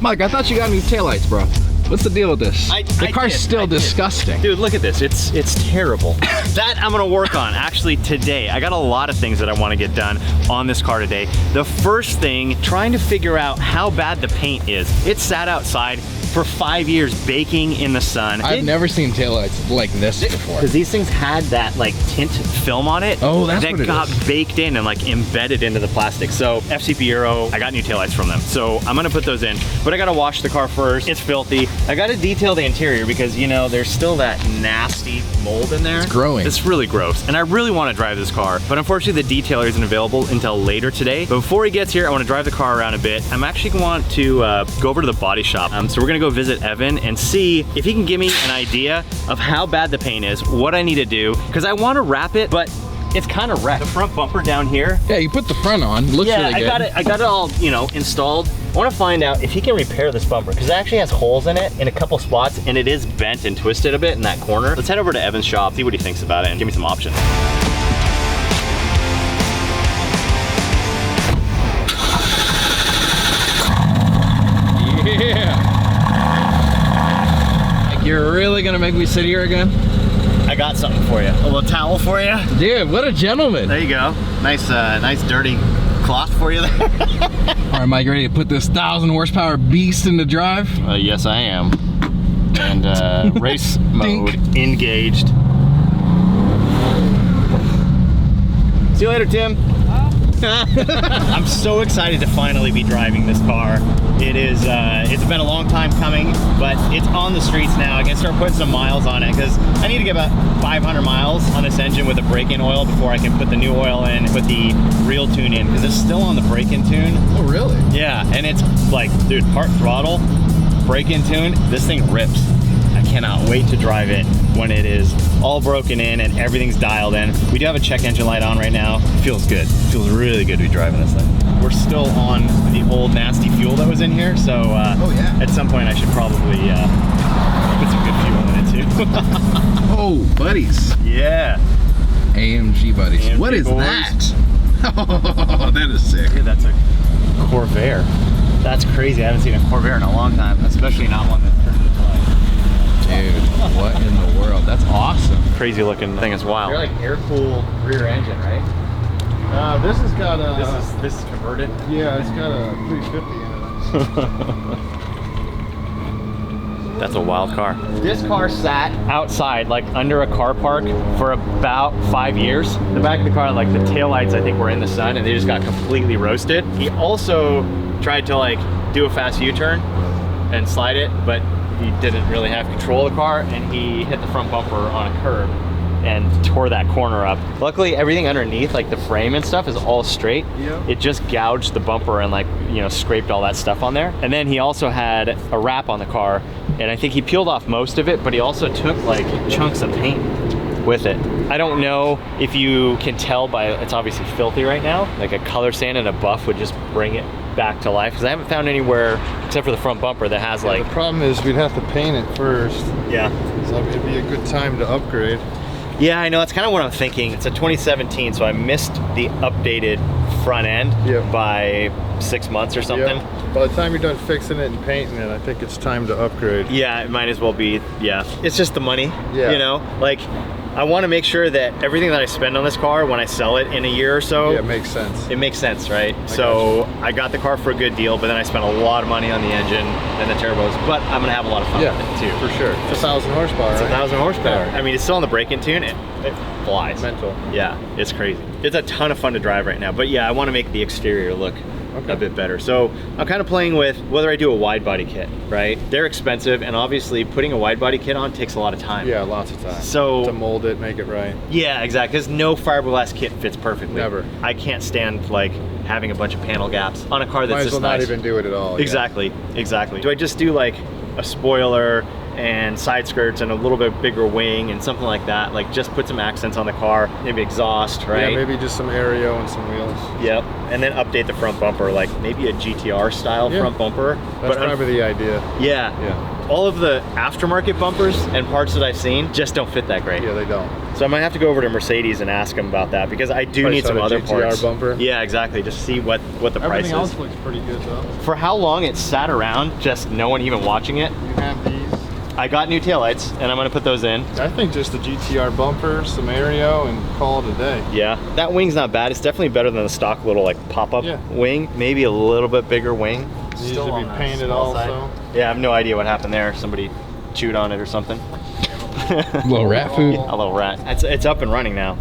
Mike, I thought you got new taillights, bro. What's the deal with this? The car's still disgusting. Dude, look at this. It's terrible. That I'm gonna work on actually today. I got a lot of things that I want to get done on this car today. The first thing, trying to figure out how bad the paint is. It sat outside for 5 years baking in the sun. I've never seen taillights like this before. Because these things had that like tint film on it. Oh, that's what it got is. baked in and like embedded into the plastic. So FCP Euro, I got new taillights from them. So I'm gonna put those in, but I gotta wash the car first. It's filthy. I gotta detail the interior because you know, there's still that nasty mold in there. It's growing. It's really gross. And I really wanna drive this car, but unfortunately the detailer isn't available until later today. But before he gets here, I wanna drive the car around a bit. I'm actually gonna want to go over to the body shop. So we're gonna go visit Evan and see if he can give me an idea of how bad the paint is, what I need to do, because I want to wrap it, but it's kind of wrecked. The front bumper down here. Yeah, you put the front on. Looks really good. I got it all, you know, installed. I want to find out if he can repair this bumper because it actually has holes in it in a couple spots and it is bent and twisted a bit in that corner. Let's head over to Evan's shop, see what he thinks about it, and give me some options. Yeah. You're really gonna make me sit here again? I got something for you. A little towel for you. Dude, what a gentleman. There you go. Nice, nice dirty cloth for you there. All right, Mike, ready to put this 1,000 horsepower beast into drive? Yes, I am. And race mode engaged. See you later, Tim. I'm so excited to finally be driving this car. It is, it's been a long time coming, but it's on the streets now. I can start putting some miles on it because I need to get about 500 miles on this engine with the break-in oil before I can put the new oil in, put the real tune in, because it's still on the break-in tune. Oh, really? Yeah, and it's like, dude, part throttle, break-in tune, this thing rips. I cannot wait to drive it when it is all broken in and everything's dialed in. We do have a check engine light on right now. It feels good. It feels really good to be driving this thing. We're still on the old nasty fuel that was in here, so oh, yeah. At some point I should probably put some good fuel in it too. Oh, buddies. Yeah. AMG buddies. AMG what is boys. that? Oh, that is sick. Dude, that's a Corvair. That's crazy. I haven't seen a Corvair in a long time, especially not one that's turned into life. Dude, what in the world? That's awesome. Crazy looking thing as well. They're like air-cooled rear engine, right? This has got a... This is converted? Yeah, it's got a 350 in it. That's a wild car. This car sat outside, like under a car park for about 5 years. The back of the car, like the taillights, I think were in the sun and they just got completely roasted. He also tried to like do a fast U-turn and slide it, but he didn't really have control of the car and he hit the front bumper on a curb and tore that corner up. Luckily, everything underneath, like the frame and stuff, is all straight. Yeah. It just gouged the bumper and like, you know, scraped all that stuff on there. And then he also had a wrap on the car and I think he peeled off most of it, but he also took like chunks of paint with it. I don't know if you can tell by, it's obviously filthy right now, like a color sand and a buff would just bring it back to life, because I haven't found anywhere except for the front bumper that has like... The problem is we'd have to paint it first. Yeah. So it'd be a good time to upgrade. Yeah, I know, that's kind of what I'm thinking. It's a 2017, so I missed the updated front end by 6 months or something. Yep. By the time you're done fixing it and painting it, I think it's time to upgrade. Yeah, it might as well be, yeah. It's just the money, yeah. You know? Like, I want to make sure that everything that I spend on this car, when I sell it in a year or so, yeah, it makes sense. It makes sense, right? So I got the car for a good deal, but then I spent a lot of money on the engine and the turbos, but I'm gonna have a lot of fun with it too. For sure. It's 1,000 horsepower, It's right? 1,000 horsepower. Yeah. I mean, it's still on the break-in tune, it flies. Mental. Yeah, it's crazy. It's a ton of fun to drive right now, but yeah, I want to make the exterior look a bit better. So I'm kind of playing with whether I do a wide body kit, right? They're expensive, and obviously putting a wide body kit on takes a lot of time. Yeah, lots of time. So to mold it, make it right. Yeah, exactly, because no fiberglass kit fits perfectly. Never. I can't stand like having a bunch of panel gaps on a car that's Might as just well nice. not even do it at all. Exactly, exactly. Do I just do like a spoiler and side skirts and a little bit bigger wing and something like that? Like just put some accents on the car, maybe exhaust, right? Yeah, maybe just some aereo and some wheels. Yep, and then update the front bumper, like maybe a GTR style front bumper. That's probably the idea. Yeah. All of the aftermarket bumpers and parts that I've seen just don't fit that great. Yeah, they don't. So I might have to go over to Mercedes and ask them about that because I do Price need some out a other GTR parts. bumper. Yeah, exactly. Just see what the price Everything is. else looks pretty good though. For how long it sat around, just no one even watching it. You have these. I got new taillights and I'm gonna put those in. I think just the GTR bumper, some aereo, and call it a day. Yeah, that wing's not bad. It's definitely better than the stock little like pop-up wing. Maybe a little bit bigger wing. Needs to be painted also. Yeah, I have no idea what happened there. Somebody chewed on it or something. A little rat food. A little rat. It's up and running now.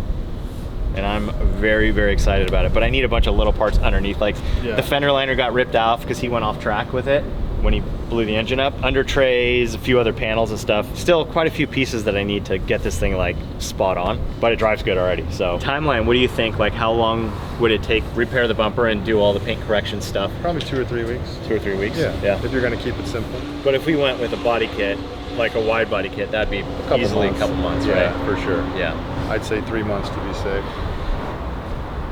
And I'm very, very excited about it. But I need a bunch of little parts underneath. Like the fender liner got ripped off because he went off track with it when he blew the engine up. Under trays, a few other panels and stuff. Still quite a few pieces that I need to get this thing like spot on, but it drives good already. So timeline, what do you think? Like how long would it take repair the bumper and do all the paint correction stuff? Probably 2 or 3 weeks. 2 or 3 weeks? Yeah, if you're gonna keep it simple. But if we went with a body kit, like a wide body kit, that'd be easily a couple months, right? Yeah, for sure. Yeah. I'd say 3 months to be safe.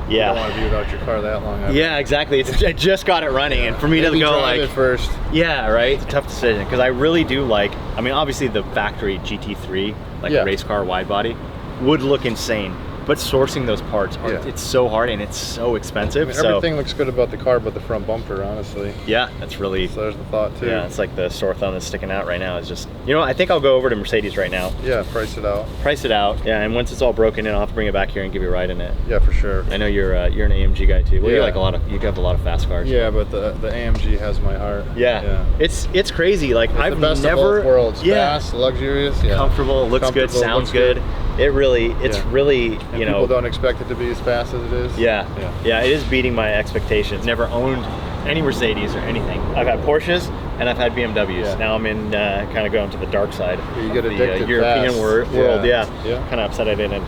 Yeah. You don't want to be without your car that long. Yeah, exactly. I just got it running, and for me to go drive like it first. Yeah, right. It's a tough decision because I really do like. I mean, obviously the factory GT3, like a race car wide body, would look insane. But sourcing those parts, it's so hard and it's so expensive. I mean, everything looks good about the car but the front bumper, honestly. Yeah, that's really. So there's the thought too. Yeah, it's like the sore thumb that's sticking out right now is just. You know, I think I'll go over to Mercedes right now. Yeah, price it out. Price it out. Yeah, and once it's all broken in, I'll have to bring it back here and give you a ride in it. Yeah, for sure. I know you're an AMG guy too. Well, you like you have a lot of fast cars. Yeah, but the AMG has my heart. Yeah. It's crazy. Like I've the best never. Of both worlds. Fast, luxurious, comfortable, looks good, sounds good. It really, it's really, and you know. People don't expect it to be as fast as it is. Yeah, it is beating my expectations. Never owned any Mercedes or anything. I've had Porsches and I've had BMWs. Yeah. Now I'm in kind of going to the dark side you get of addicted the European fast. world. Yeah. Yeah. Kind of upset I didn't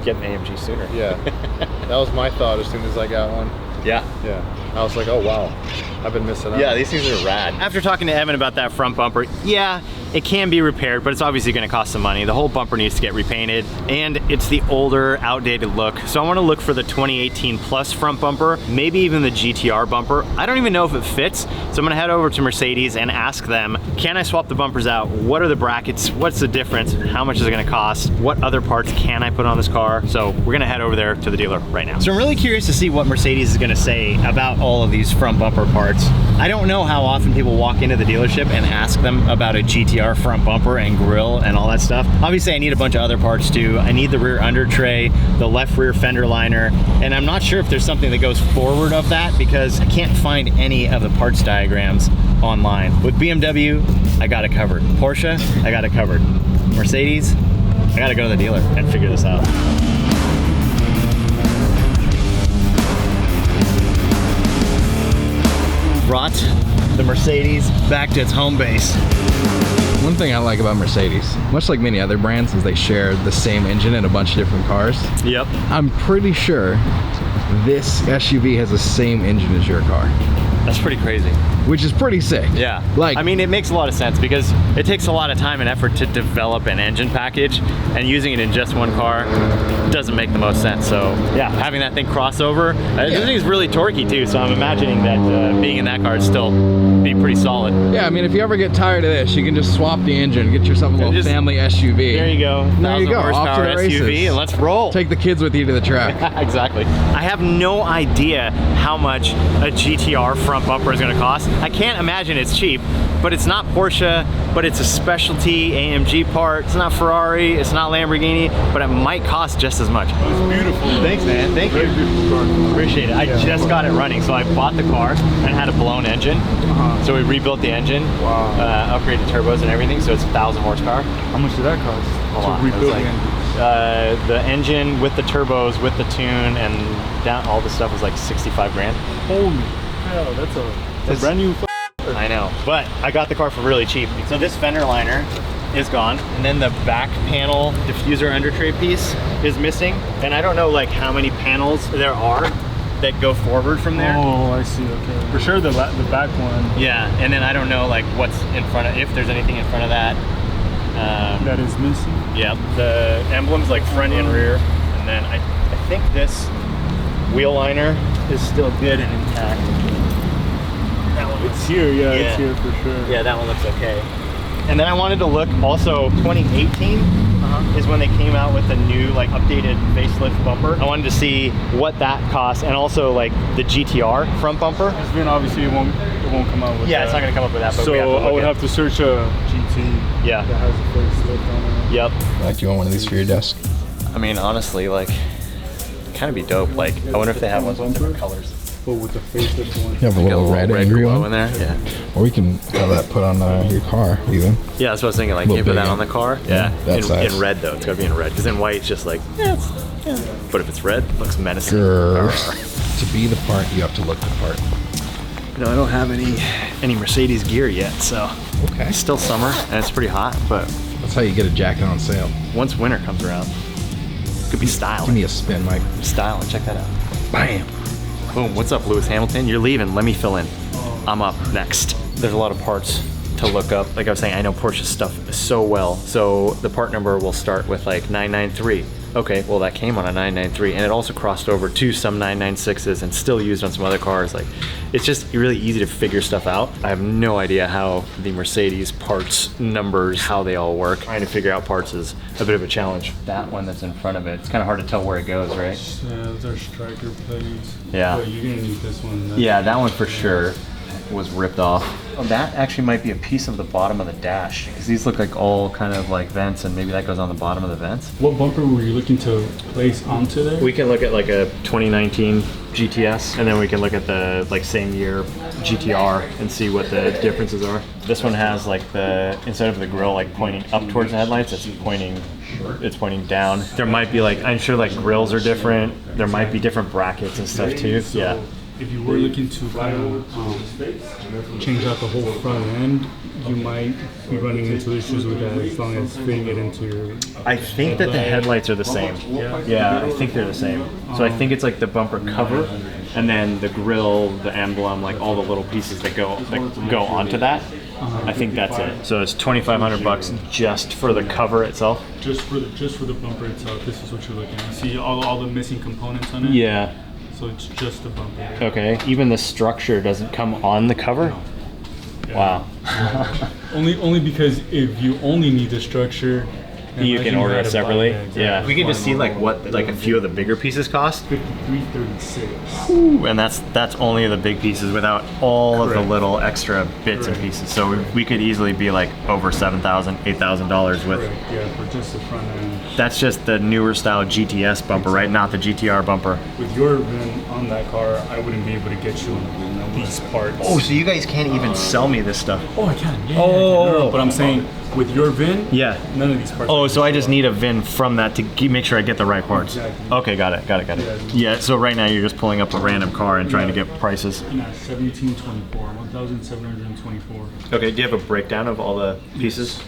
get an AMG sooner. Yeah, that was my thought as soon as I got one. Yeah. I was like, oh wow, I've been missing out. Yeah, these things are rad. After talking to Evan about that front bumper, yeah, it can be repaired, but it's obviously gonna cost some money. The whole bumper needs to get repainted, and it's the older, outdated look. So I wanna look for the 2018 Plus front bumper, maybe even the GTR bumper. I don't even know if it fits, so I'm gonna head over to Mercedes and ask them, can I swap the bumpers out? What are the brackets? What's the difference? How much is it gonna cost? What other parts can I put on this car? So we're gonna head over there to the dealer right now. So I'm really curious to see what Mercedes is gonna say about all of these front bumper parts. I don't know how often people walk into the dealership and ask them about a GTR front bumper and grille and all that stuff. Obviously I need a bunch of other parts too. I need the rear under tray, the left rear fender liner, and I'm not sure if there's something that goes forward of that because I can't find any of the parts diagrams online. With BMW, I got it covered. Porsche, I got it covered. Mercedes, I gotta go to the dealer and figure this out. Brought the Mercedes back to its home base. One thing I like about Mercedes, much like many other brands, is they share the same engine in a bunch of different cars. Yep. I'm pretty sure this SUV has the same engine as your car. That's pretty crazy. Which is pretty sick. Yeah. Like, I mean, it makes a lot of sense because it takes a lot of time and effort to develop an engine package, and using it in just one car doesn't make the most sense. So yeah, having that thing crossover, this thing is really torquey too, so I'm imagining that being in that car would still be pretty solid. yeah, I mean, if you ever get tired of this, you can just swap the engine, get yourself a little family SUV. There you go. There you go. 1,000 Off to horsepower the SUV, races. and let's roll. Take the kids with you to the track. Exactly. I have no idea how much a GTR front bumper is going to cost. I can't imagine it's cheap, but it's not Porsche, but it's a specialty AMG part. It's not Ferrari, it's not Lamborghini, but it might cost just as much. It's beautiful. Thanks, man. Thank you. Beautiful car. Appreciate it. I just got it running, so I bought the car and had a blown engine. So we rebuilt the engine, upgraded turbos and everything, so it's 1,000 horsepower. How much did that cost? A lot. It was like, the engine with the turbos, with the tune, and down all the stuff was like 65 grand. Holy hell, that's a brand new. I know, but I got the car for really cheap. So this fender liner is gone, and then the back panel diffuser under tray piece is missing, and I don't know like how many panels there are that go forward from there. Oh, I see. Okay. For sure, the back one. Yeah, and then I don't know like what's in front of, if there's anything in front of that. That is missing. Yeah, the emblem's like front and rear, and then I think this wheel liner is still good and intact. That one It's here, yeah, it's here for sure. Yeah, that one looks okay. And then I wanted to look also 2018 is when they came out with the new like updated facelift bumper. I wanted to see what that costs, and also like the GTR front bumper. This VIN obviously it won't come out with that. It's not gonna come up with that. But So we have to I would have to search a GT Yeah. that has a facelift on it. Yep. Like, do you want one of these for your desk? I mean, honestly, like, kind of be dope. Like, I wonder if they have ones with different colors. But with the facelift one. You have a little red angry glow one in there. Yeah. Or we can have that put on your car, even. Yeah, that's what I was thinking. Like, can you put that on the car? Yeah. That size. In red though. It's gotta be in red. Because in white, it's just like, yeah. But if it's red, it looks menacing. Grr. To be the part, you have to look the part. No, I don't have any Mercedes gear yet, so. Okay. It's still summer and it's pretty hot, but That's how you get a jacket on sale. once winter comes around, could be styling. Give me a spin, Mike. Styling. Check that out. Bam. Boom, what's up, Lewis Hamilton? You're leaving, let me fill in. I'm up next. There's a lot of parts to look up. Like I was saying, I know Porsche's stuff so well. So the part number will start with like 993. Okay, well that came on a 993 and it also crossed over to some 996s and still used on some other cars. Like, it's just really easy to figure stuff out. I have no idea how the Mercedes parts numbers, how they all work. Trying to figure out parts is a bit of a challenge. That one that's in front of it, it's kind of hard to tell where it goes, right? Yeah, those are striker plates. Yeah. But you're gonna need this one. Yeah, that one for sure was ripped off. Oh, that actually might be a piece of the bottom of the dash, because these look like all kind of like vents, and maybe that goes on the bottom of the vents. What bumper were you looking to place onto there? We can look at like a 2019 GTS, and then we can look at the like same year GTR and see what the differences are. This one has like the, instead of the grille like pointing up towards the headlights, it's pointing down. There might be like, I'm sure like grills are different. There might be different brackets and stuff too. So yeah. if you were looking to kind of change out the whole front end, you might be running into issues with that as long as fitting it into your... I think that the headlights are the same. Yeah, I think they're the same. So I think it's like the bumper cover, and then the grille, the emblem, like all the little pieces that go onto that. I think that's it. So it's $2,500 just for the cover itself. Just for the bumper itself, this is what you're looking at. You see all the missing components on it? Yeah. So it's just the bumper. Okay. Even the structure doesn't come on the cover? Yeah. Wow. Only because if you only need the structure, you can order it separately. Yeah. We can just see like what like like a few of the bigger pieces cost. $53.36. Ooh, and that's only the big pieces without all of the Correct. little extra bits and pieces. So we could easily be like over $7,000, $8,000 with. Correct, yeah, for just the front end. That's just the newer style GTS bumper, right? Not the GTR bumper. With your VIN on that car, I wouldn't be able to get you these parts. Oh, so you guys can't even sell me this stuff? Oh, I can. Yeah, Oh. no, but I'm saying with your VIN, Yeah. none of these parts. Oh, so I just need a VIN from that to make sure I get the right parts. Exactly. Okay, got it. Yeah, so right now you're just pulling up a random car and trying to get prices. Yeah, 1724, 1,724. Okay, do you have a breakdown of all the pieces?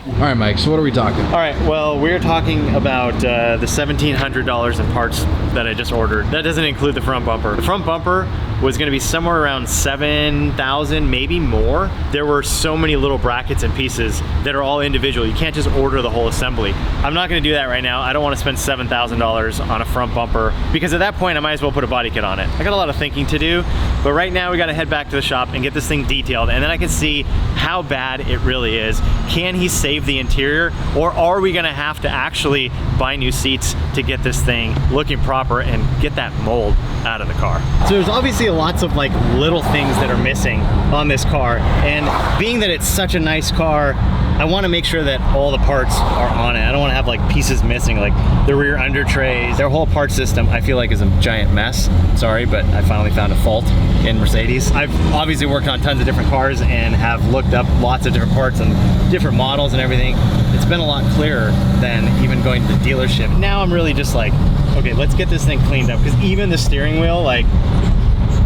All right, Mike, so what are we talking? All right, well, we're talking about the $1,700 in parts that I just ordered. That doesn't include the front bumper. The front bumper was gonna be somewhere around 7,000, maybe more. There were so many little brackets and pieces that are all individual. You can't just order the whole assembly. I'm not gonna do that right now. I don't wanna spend $7,000 on a front bumper, because at that point, I might as well put a body kit on it. I got a lot of thinking to do, but right now we gotta head back to the shop and get this thing detailed, and then I can see how bad it really is. Can he save the interior, or are we gonna have to actually buy new seats to get this thing looking proper and get that mold out of the car? So there's obviously lots of like little things that are missing on this car, and being that it's such a nice car, I want to make sure that all the parts are on it. I don't want to have like pieces missing, like the rear under trays. Their whole part system I feel like is a giant mess. Sorry, but I finally found a fault in Mercedes. I've obviously worked on tons of different cars and have looked up lots of different parts and different models and everything. It's been a lot clearer than even going to the dealership. Now I'm really just like, okay, let's get this thing cleaned up, because even the steering wheel, like,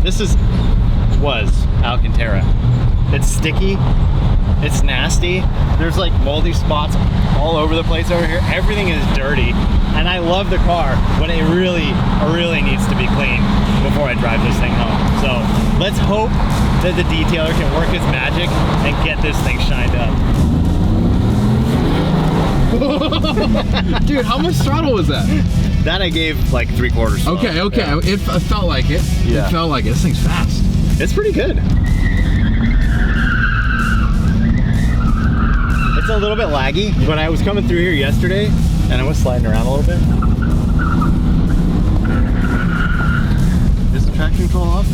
this was Alcantara. It's sticky, it's nasty. There's like moldy spots all over the place over here. Everything is dirty, and I love the car, but it really needs to be clean before I drive this thing home. So let's hope that the detailer can work his magic and get this thing shined up. Dude, how much throttle was that? That I gave like 3/4. Okay, okay. Yeah. It felt like it. Yeah. It felt like it. This thing's fast. It's pretty good. It's a a little bit laggy, but I was coming through here yesterday and I was sliding around a little bit. Is the traction control off?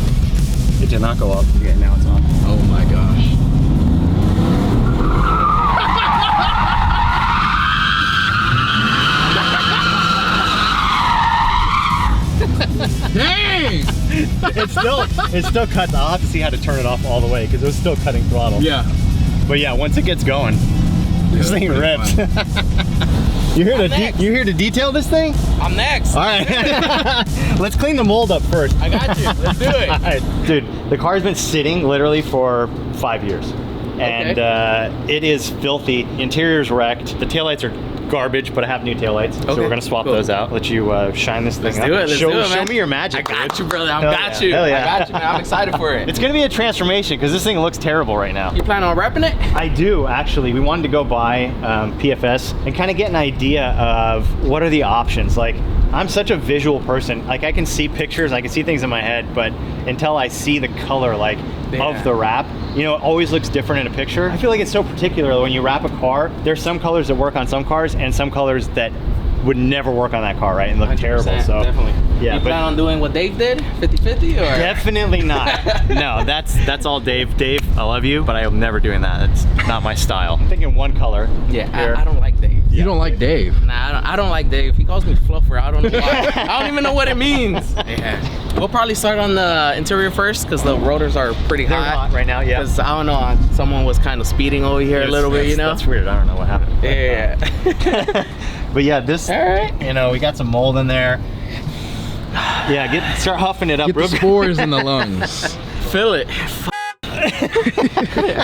It did not go off. Yeah, now it's off. Oh my gosh. Dang! it still cuts. I'll have to see how to turn it off all the way because it was still cutting throttle. Yeah. But yeah, once it gets going, this thing rips. You here to detail this thing? I'm next. All right. Let's clean the mold up first. I got you. Let's do it. All right. Dude, the car's been sitting literally for 5 years. And it is filthy. Interior's wrecked. The taillights are garbage, but I have new taillights. So we're gonna swap those out. Let you shine this thing up. Let's do it, man. Show me your magic. I got dude. you, brother. I Hell got yeah. you. Hell yeah. I got you, man. I'm excited for it. It's gonna be a transformation because this thing looks terrible right now. You plan on wrapping it? I do, actually. We wanted to go buy PFS and kind of get an idea of what are the options. Like, I'm such a visual person. Like, I can see pictures, I can see things in my head, but until I see the color, like, of the wrap, you know, it always looks different in a picture. I feel like it's so particular when you wrap a car. There's some colors that work on some cars and some colors that would never work on that car, right? And look terrible. So definitely. Yeah, you plan on doing what Dave did, 50-50, or? Definitely not. No, that's all Dave. Dave, I love you, but I am never doing that. It's not my style. I'm thinking one color. Yeah, I don't like Dave. You don't like Dave? Nah, I don't like Dave. He calls me fluffer. I don't know why. I don't even know what it means. Yeah. We'll probably start on the interior first because the rotors are pretty They're hot right now, yeah. Because I don't know, someone was kind of speeding over here a little bit, you know? That's weird. I don't know what happened. Yeah. But yeah, this, All right. you know, we got some mold in there. Yeah, start huffing it up. Get the spores in the lungs. Feel it. All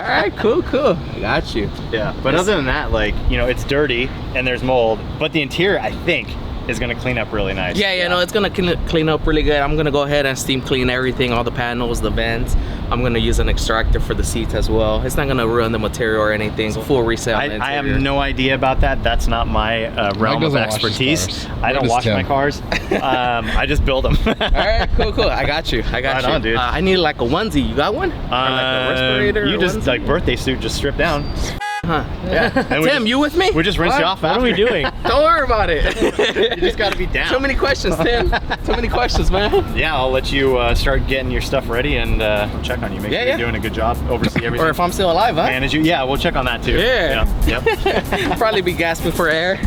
right, cool. I got you. Yeah, but other than that, like, you know, it's dirty and there's mold, but the interior, I think, is gonna clean up really nice. Yeah, no, it's gonna clean up really good. I'm gonna go ahead and steam clean everything, all the panels, the vents. I'm gonna use an extractor for the seats as well. It's not gonna ruin the material or anything. Full resale. I have no idea about that. That's not my realm of expertise. I don't wash my cars. I just build them. All right, cool. I got you. Right on, dude. I need like a onesie. You got one? Or like a respirator? You just onesie? like birthday suit, just strip down. Huh. Yeah. And Tim, you with me? We just rinse you off. What are we doing? Don't worry about it. You just got to be down. So many questions, Tim. So many questions, man. Yeah, I'll let you start getting your stuff ready and check on you. Make sure you're doing a good job, oversee everything. Or if I'm still alive, huh? Manage you. Yeah, we'll check on that too. Yeah. Yep. Probably be gasping for air.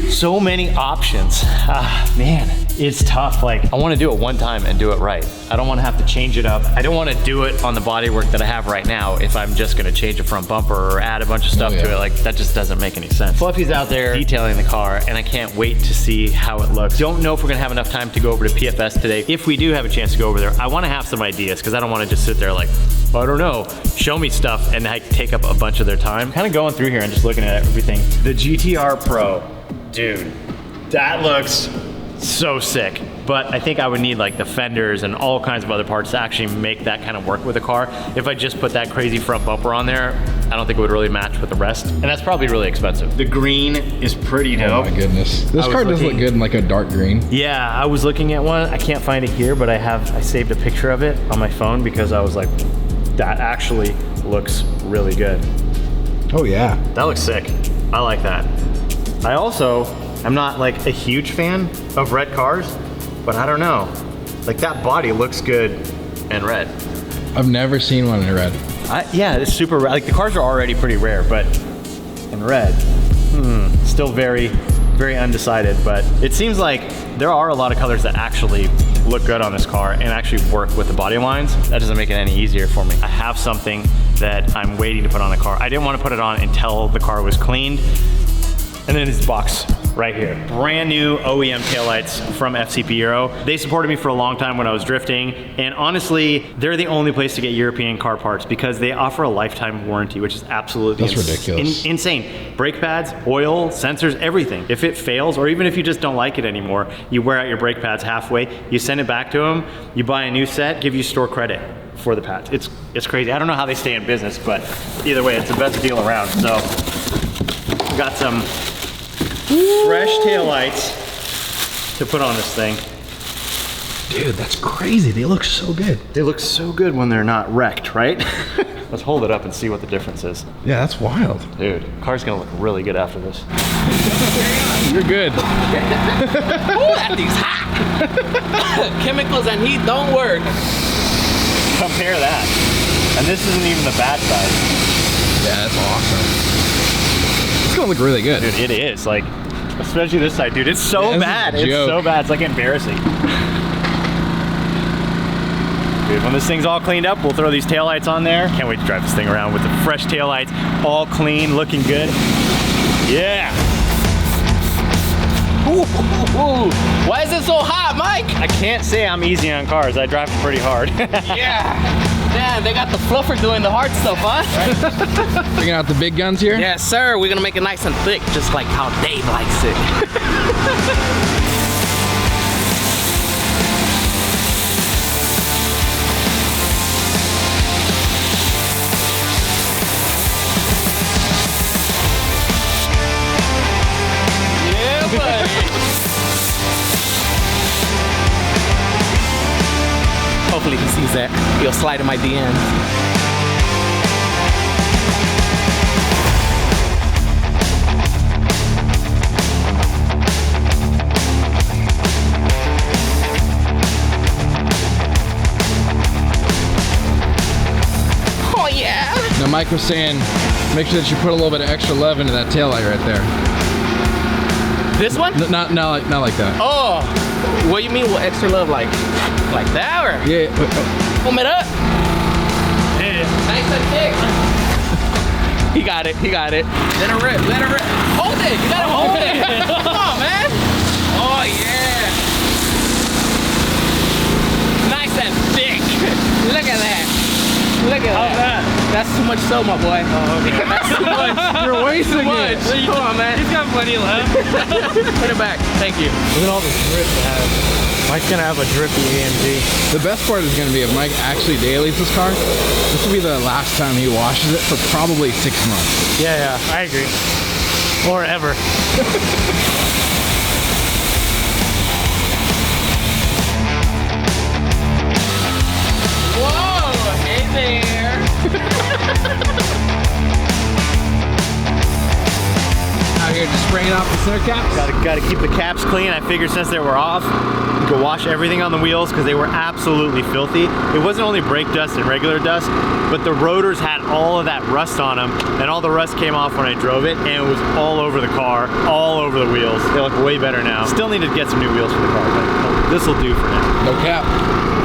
So many options. Man, it's tough. Like, I want to do it one time and do it right. I don't want to have to change it up. I don't want to do it on the bodywork that I have right now if I'm just going to change a front bumper or add a bunch of stuff to it. Like, that just doesn't make any sense. Fluffy's out there detailing the car, and I can't wait to see how it looks. Don't know if we're going to have enough time to go over to PFS today. If we do have a chance to go over there, I want to have some ideas because I don't want to just sit there like, I don't know, show me stuff and like take up a bunch of their time. Kind of going through here and just looking at everything. The GTR Pro, dude, that looks so sick. But I think I would need like the fenders and all kinds of other parts to actually make that kind of work with the car. If I just put that crazy front bumper on there, I don't think it would really match with the rest. And that's probably really expensive. The green is pretty dope. Oh my goodness. This car does look good in like a dark green. Yeah, I was looking at one. I can't find it here, but I saved a picture of it on my phone because I was like, that actually looks really good. Oh yeah. That looks sick. I like that. I'm not like a huge fan of red cars, but I don't know. Like, that body looks good in red. I've never seen one in red. Yeah, it's super rare. Like, the cars are already pretty rare, but in red, still very, very undecided. But it seems like there are a lot of colors that actually look good on this car and actually work with the body lines. That doesn't make it any easier for me. I have something that I'm waiting to put on the car. I didn't want to put it on until the car was cleaned. And then this box right here. Brand new OEM taillights from FCP Euro. They supported me for a long time when I was drifting. And honestly, they're the only place to get European car parts because they offer a lifetime warranty, which is absolutely ridiculous. Insane. Brake pads, oil, sensors, everything. If it fails, or even if you just don't like it anymore, you wear out your brake pads halfway, you send it back to them, you buy a new set, give you store credit for the pads. It's crazy. I don't know how they stay in business, but either way, it's the best deal around. So, got some fresh taillights to put on this thing. Dude, that's crazy. They look so good. They look so good when they're not wrecked, right? Let's hold it up and see what the difference is. Yeah, that's wild. Dude, car's gonna look really good after this. You're good. Ooh, that thing's hot. Chemicals and heat don't work. Compare that. And this isn't even the bad side. Yeah, that's awesome. It's gonna look really good. Dude, it is. Like, especially this side, dude. It's so Yeah, this is bad. a It's joke. so bad. It's like embarrassing. Dude, when this thing's all cleaned up, we'll throw these taillights on there. Can't wait to drive this thing around with the fresh taillights, all clean, looking good. Yeah. Ooh. Why is it so hot, Mike? I can't say I'm easy on cars. I drive pretty hard. Yeah. Man, they got the fluffer doing the hard stuff, huh? Bringing out the big guns here? Yes, sir. We're gonna make it nice and thick, just like how Dave likes it. Hopefully he sees that. He'll slide in my DMs. Oh yeah! Now Mike was saying, make sure that you put a little bit of extra love into that taillight right there. This one? Not like that. Oh, what do you mean? What extra love, like that, or? Yeah. Warm it up. Yeah. Nice and thick. He got it. Let it rip. Hold it. You gotta hold it. Come on, man. Oh yeah. Nice and thick. Look at that. That's too much so, my boy. Oh, okay. That's too much. You're wasting it. Come on, man. He's got plenty left. Put it back. Thank you. Look at all this drip it has. Mike's gonna have a drippy AMG. The best part is going to be if Mike actually dailies this car, this will be the last time he washes it for probably 6 months. Yeah, I agree. Or ever. Whoa, hey there. Out here just spraying off the center caps. Gotta keep the caps clean. I figured since they were off, you could wash everything on the wheels because they were absolutely filthy. It wasn't only brake dust and regular dust, but the rotors had all of that rust on them, and all the rust came off when I drove it, and it was all over the car, all over the wheels. They look way better now. Still need to get some new wheels for the car, but this will do for now. No cap.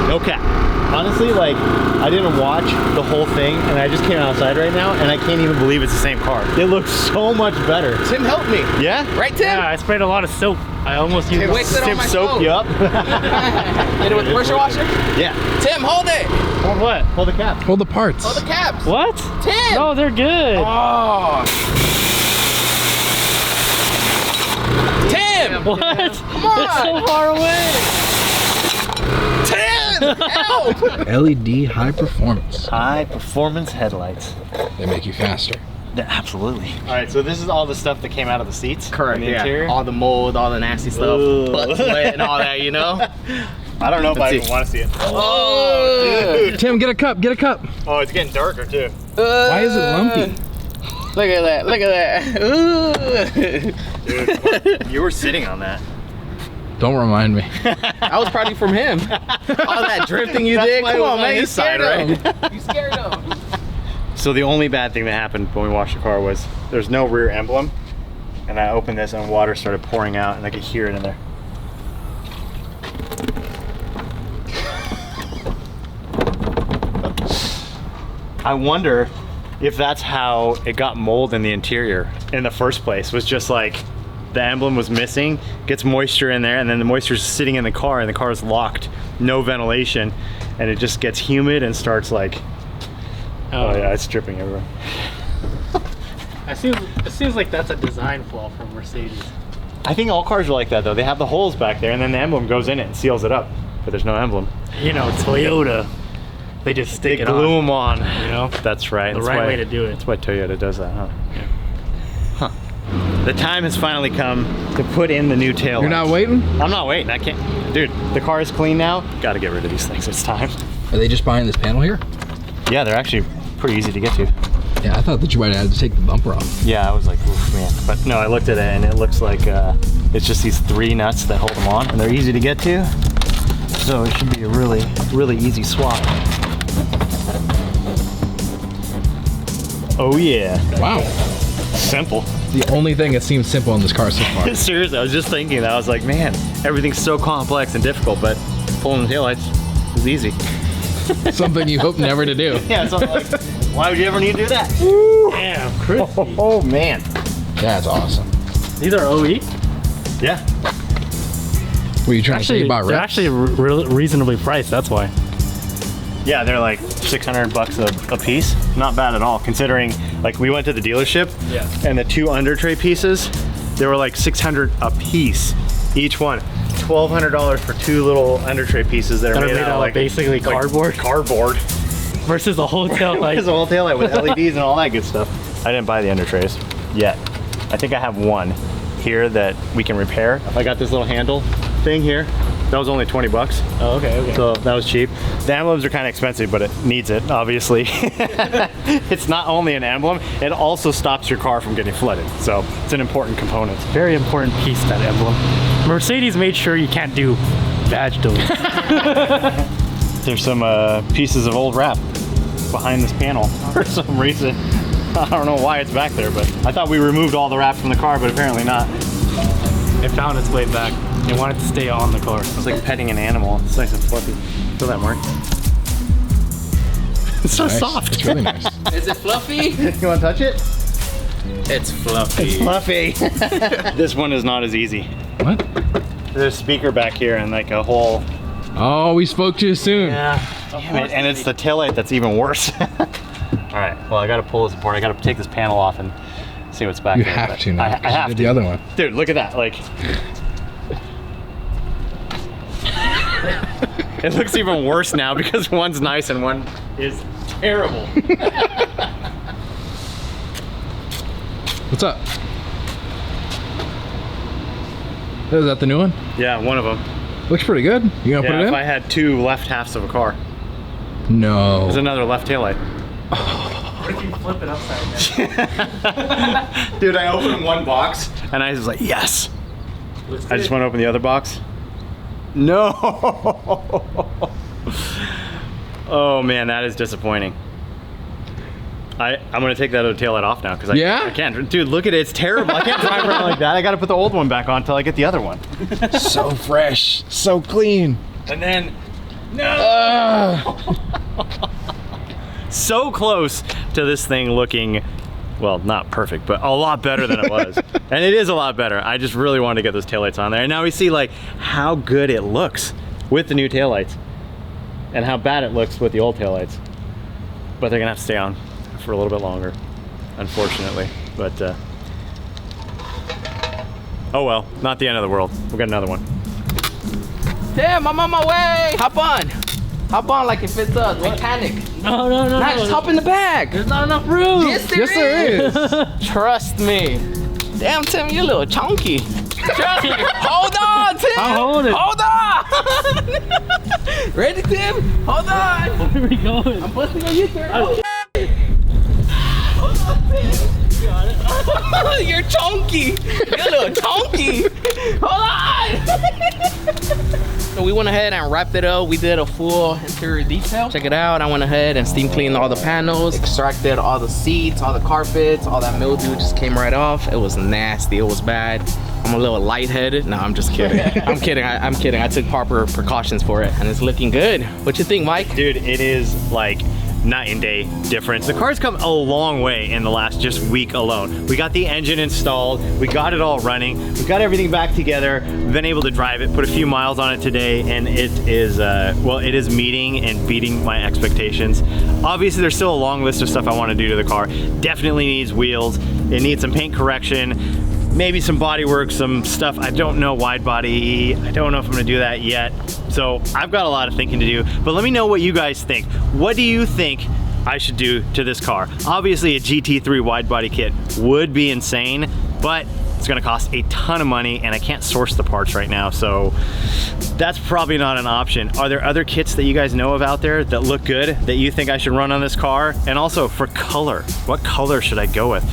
No cap. Honestly, like, I didn't watch the whole thing, and I just came outside right now, and I can't even believe it's the same car. It looks so much better. Tim helped me. Yeah? Right, Tim? Yeah, I sprayed a lot of soap. I almost used wasted all Tim my soap soap. you up? Hit it with the pressure washer? Yeah. Tim, hold it. Hold what? Hold the cap. Hold the parts. Hold the caps. What? Tim. No, they're good. Oh. Tim. What? Come on. It's so far away. Tim. Help. LED high performance. High performance headlights. They make you faster. Yeah, absolutely. All right, so this is all the stuff that came out of the seats. Correct, in the yeah. interior. All the mold, all the nasty stuff, Ugh. butt sweat and all that, you know? I don't know if I Let's even see. want to see it. Oh. Tim, get a cup. Oh, it's getting darker too. Why is it lumpy? Look at that. Ooh. Dude, you were sitting on that. Don't remind me. That was probably from him. All that drifting you That's did. why Come it was on, on man. You his side, scared him. You scared him. So the only bad thing that happened when we washed the car was there's no rear emblem, and I opened this and water started pouring out, and I could hear it in there. I wonder if that's how it got mold in the interior in the first place, was just like the emblem was missing, gets moisture in there, and then the moisture's sitting in the car, and the car is locked, no ventilation, and it just gets humid and starts like, oh yeah, it's dripping everywhere. It seems like that's a design flaw from Mercedes. I think all cars are like that though. They have the holes back there, and then the emblem goes in it and seals it up, but there's no emblem. You know, Toyota, they just stick They it glue on. them on. You know, That's right. the That's right why- way to do it. That's why Toyota does that, huh? Yeah. Huh. The time has finally come to put in the new tail. You're not waiting? I'm not waiting. I can't. Dude, the car is clean now. Got to get rid of these things. It's time. Are they just behind this panel here? Yeah, they're actually pretty easy to get to. Yeah, I thought that you might have had to take the bumper off. Yeah, I was like, oof, man. But no, I looked at it and it looks like it's just these 3 nuts that hold them on, and they're easy to get to. So it should be a really, really easy swap. Oh yeah. Wow. Simple. The only thing that seems simple in this car so far. Seriously, I was just thinking that. I was like, man, everything's so complex and difficult, but pulling the taillights is easy. Something you hope never to do. Yeah, so I'm like, why would you ever need to do that? Damn, crispy. Oh man. That's awesome. These are OE? Yeah. Were you trying to say about They're reps? actually reasonably priced, that's why. Yeah, they're like $600 a piece. Not bad at all, considering like we went to the dealership and the 2 under tray pieces, they were like $600 a piece, each one. $1,200 for 2 little under tray pieces that are made out of like basically cardboard. Cardboard. Versus the whole tail light. There's a whole tail light with LEDs and all that good stuff. I didn't buy the under trays yet. I think I have one here that we can repair. I got this little handle thing here. That was only 20 bucks. Oh, okay, okay. So that was cheap. The emblems are kind of expensive, but it needs it, obviously. It's not only an emblem, it also stops your car from getting flooded. So it's an important component. Very important piece, that emblem. Mercedes made sure you can't do badge deletes. There's some pieces of old wrap behind this panel for some reason. I don't know why it's back there, but I thought we removed all the wrap from the car, but apparently not. It found its way back. It wanted to stay on the car. It's like petting an animal. It's nice and fluffy. Feel that, Mark? It's so Nice. soft. It's really nice. Is it fluffy? You want to touch it? It's fluffy. Fluffy. This one is not as easy. What? There's a speaker back here and like a whole... Oh, we spoke too soon. Yeah. Damn it. And it's the taillight that's even worse. All right. Well, I got to pull this apart. I got to take this panel off and see what's back You there. have but to now. I 'cause you have did to. the other one. Dude, look at that. Like... It looks even worse now because one's nice and one is terrible. What's up? Is that the new one? Yeah, one of them. Looks pretty good. You gonna put Yeah, it if in? I had 2 left halves of a car. No. There's another left taillight. What if you flip it upside down? Dude, I opened one box and I was like, yes. I just want to open the other box. No. Oh man, that is disappointing. I'm gonna take that other taillight off now because I can't. Dude, look at it, it's terrible. I can't drive around like that. I gotta put the old one back on until I get the other one. So fresh, so clean. And then, no. So close to this thing looking, well, not perfect, but a lot better than it was. And it is a lot better. I just really wanted to get those taillights on there. And now we see like how good it looks with the new taillights and how bad it looks with the old taillights. But they're gonna have to stay on for a little bit longer, unfortunately. But, oh well, not the end of the world. We'll get another one. Damn, I'm on my way. Hop on. Hop on like if it's a Titanic. No. Nah, just hop in the bag. There's not enough room. Yes, there is. Trust me. Damn, Tim, you're a little chunky. Trust me. Hold on, Tim. I'll hold it. Hold on. Ready, Tim? Hold on. Where are we going? I'm busting on you, sir. Oh, hold on, Tim. Got it. You're chunky. You're a little chunky. Hold on. So we went ahead and wrapped it up. We did a full interior detail. Check it out. I went ahead and steam cleaned all the panels, extracted all the seats, all the carpets, all that mildew just came right off. It was nasty. It was bad. I'm a little lightheaded. No, I'm just kidding. I'm kidding. I'm kidding. I took proper precautions for it, and it's looking good. What you think, Mike? Dude, it is like night and day difference. The car's come a long way in the last just week alone. We got the engine installed, we got it all running, we got everything back together, we've been able to drive it, put a few miles on it today, and it is, well, it is meeting and beating my expectations. Obviously, there's still a long list of stuff I want to do to the car. Definitely needs wheels, it needs some paint correction, maybe some body work, some stuff. I don't know wide body, I don't know if I'm gonna do that yet. So I've got a lot of thinking to do, but let me know what you guys think. What do you think I should do to this car? Obviously a GT3 wide body kit would be insane, but It's gonna cost a ton of money and I can't source the parts right now, so that's probably not an option. Are there other kits that you guys know of out there that look good that you think I should run on this car? And also for color, what color should I go with?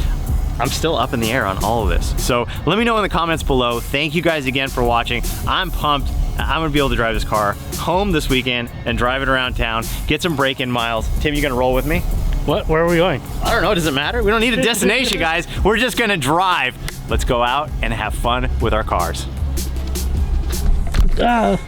I'm still up in the air on all of this. So let me know in the comments below. Thank you guys again for watching. I'm pumped. I'm gonna be able to drive this car home this weekend and drive it around town, get some break-in miles. Tim, you gonna roll with me? What? Where are we going? I don't know, does it matter? We don't need a destination, guys. We're just gonna drive. Let's go out and have fun with our cars. Ah.